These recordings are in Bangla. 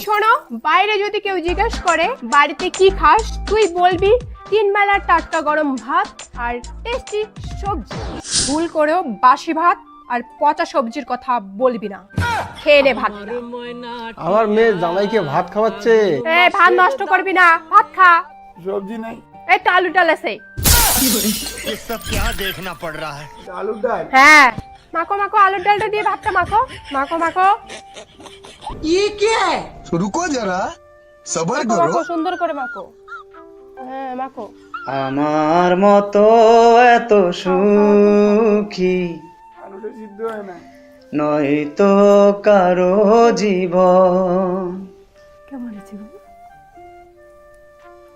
শোনো, বাইরে যদি কেউ জিজ্ঞেস করে বাড়িতে কি খাস, তুই বলবি 3 বেলার টাটকা গরম ভাত আর টেস্টি সবজি। ভুল করেও বাসি ভাত আর পচা সবজির কথা বলবি না। খেয়ে নে ভাত। আমার মেয়ে জামাইকে ভাত খাওয়াচ্ছে। ভাত নষ্ট করবি না, ভাত খা। সবজি নাই। এই তো আলু ডাল আছে। ये सब क्या देखना पड़ रहा है। আলু ডাল। হ্যাঁ, মাখো মাখো আলুর ডালটা দিয়ে ভাতটা মাখো। মাখো মাখো रुको जरा सबर মাখো, करो। মাখো সুন্দর করে মাখো। হ্যাঁ মাখো। আমার মতো এত সুখী আলুটা সিদ্ধ হয় না। নয়তো কারো জীবন। কেমন হয়েছে বলো?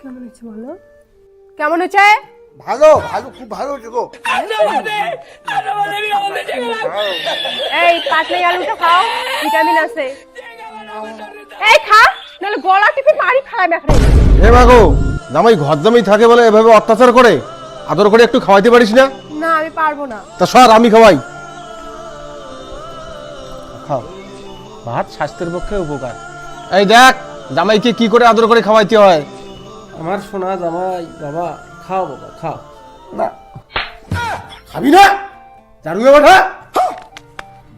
কেমন হয়েছে বলো? কেমন হয়েছে? ভালো ভালো, খুব ভালো হচ্ছে গো। এই পাতলা আলুটা খাও, ভিটামিন আছে। এই খা, নাহলে গলা টিপে মারি খায় মেখরে। এ মাগো, জামাই ঘর জামাই থাকে বলে এভাবে অত্যাচার করে, আদর করে একটু খাওয়াইতে পারিস না? না আমি পারবো না। তা সর, আমি খাওয়াই। খাও, ভাত স্বাস্থ্যের পক্ষে উপকার। এই দেখ জামাইকে কি করে আদর করে খাওয়াইতে হয়। আমার সোনা জামাই, বাবা খাও, বাবা খাও। না খাবি না, জারুয়ে বাটা।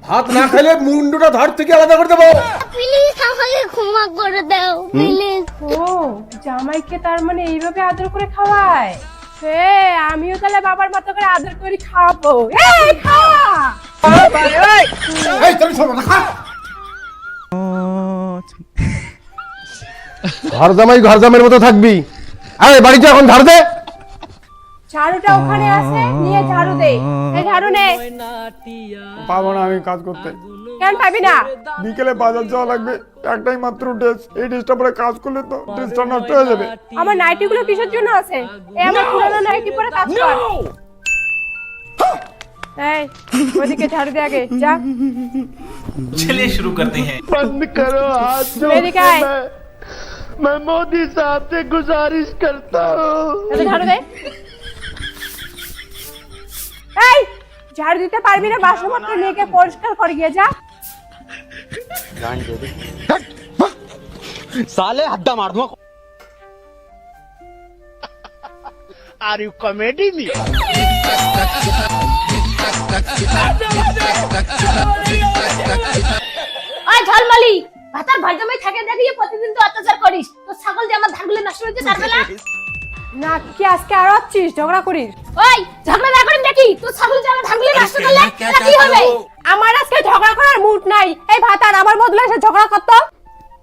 ভাত না খেলে মুন্ডুটা ধর থেকে আলাদা করে দেবো। প্লিজ আমাকে ক্ষমা করে দাও প্লিজ। ও জামাইকে তার মানে এইভাবে আদর করে খাওয়ায়। আমিও তাহলে বাবার মতো করে আদর করে খাওয়াবো। এই খা। এই তুমি শোনো না, খা। ঘর জামাইয়ের মতো থাকবি। আরে বাড়িতে এখন ঝাড়ু দে। ঝাড়ুটা ওখানে আছে, নিয়ে ঝাড়ু দে। এই ঝাড়ু নে। পাবো না আমি কাজ করতে। কেন পাবি না? বিকেলে বাজার যাওয়া লাগবে, একটাই মাত্র ড্রেস। এই ড্রেসটা পরে কাজ করলে তো ড্রেসটা নষ্ট হয়ে যাবে। আমার নাইটিগুলো কিসের জন্য আছে? এই আমার পুরনো নাইটি পরে কাজ কর। এই ওদিকে ঝাড়ু দে আগে, যা। चलिए शुरू करते हैं। बंद करो हाथ जो मेरी का है? मैं मोदी साहब से गुजारिश करता हूँ। এত ঝাড়ু দে। এই ঝাড়ু দিতে পারবি না? বাসনপত্র নিয়ে গিয়ে পরিষ্কার করে গিয়ে যা। साले हड्डा मार दूंगा। Are you comedy me. ওই ঝলমলি, ভাতার ভাই জামাই থাকে দেখিয়ে প্রতিদিন তো অত্যাচার করিস। তো ছাগল যে আমার ধানগুলো নষ্ট হয়েছে তার বেলা। না কি আজকে আর আছিস ঝগড়া করিস? ওই ঝগড়া না করেন দেখি, তো ছাগল যে আমার ধানগুলো নষ্ট করলে তা কি হবে? আমার আজকে ঝগড়া করার মুড নাই। এই ভাতার আমার বদলে এসে ঝগড়া করতো।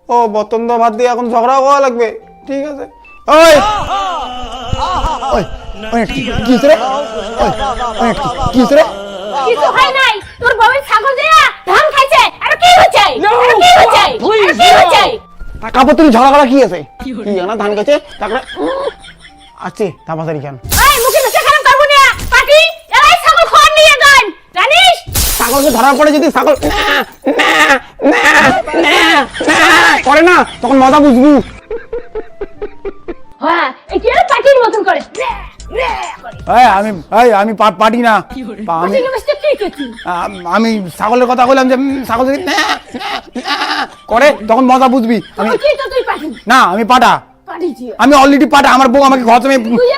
ও বতন্দ ভাত দিয়ে এখন ঝগড়া করা লাগবে? ঠিক আছে। ওই ওই ওই কি হইছে রে? ওই কি হইছে রে? কিছু হয় নাই, তোর বাবার ছাগল যে ধান খাইছে। আর কি হচ্ছে? আর কি হচ্ছে? আর কি হচ্ছে? টাকা পত্র ঝগড়া করা কি আছে? কি জানা ধান কাছে তারপরে আছে তামাতারি কেন? ওই মুখে মুখে খারাপ করব না। পাটি এলাই ছাগল খাওয়ার নিয়ে যান, জানিস? ছাগলকে ধরা পড়ে যদি ছাগল করে না তখন মজা বুঝবি। হ্যাঁ, এই কি আর পাটির মতন করে? আমি পাটি না। আমি পাটির মধ্যে কি করছিস? আমি ছাগলের কথা বললাম যে ছাগল যদি করে তখন মজা বুঝবি। আমি কি তো তুই পাটি? না, আমি পাটা। পাটি জি। আমি অলরেডি পাটা। আমার বউ আমাকে ঘর জমে। তুই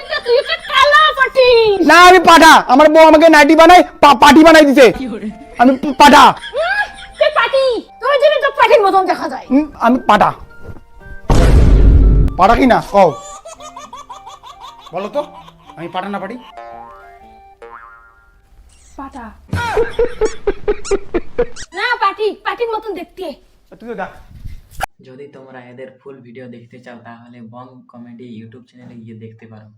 একটা কালা পাটি। না আমি পাটা। আমার বউ আমাকে নাইটি বানাই পাটি বানাই দিতে। আমি পাটা। তুই পাটি। তোর জন্য তো পাটির মতন দেখা যায়। আমি পাটা। পাটা কি না কও বলো তো, আমি পাটা না পাটি? পাটা না পাটি, পাটির মতন দেখতে। তুই তো দেখ। যদি তোমরা এদের ফুল ভিডিও দেখতে চাও তাহলে বং কমেডি ইউটিউব চ্যানেলে গিয়ে দেখতে পারো।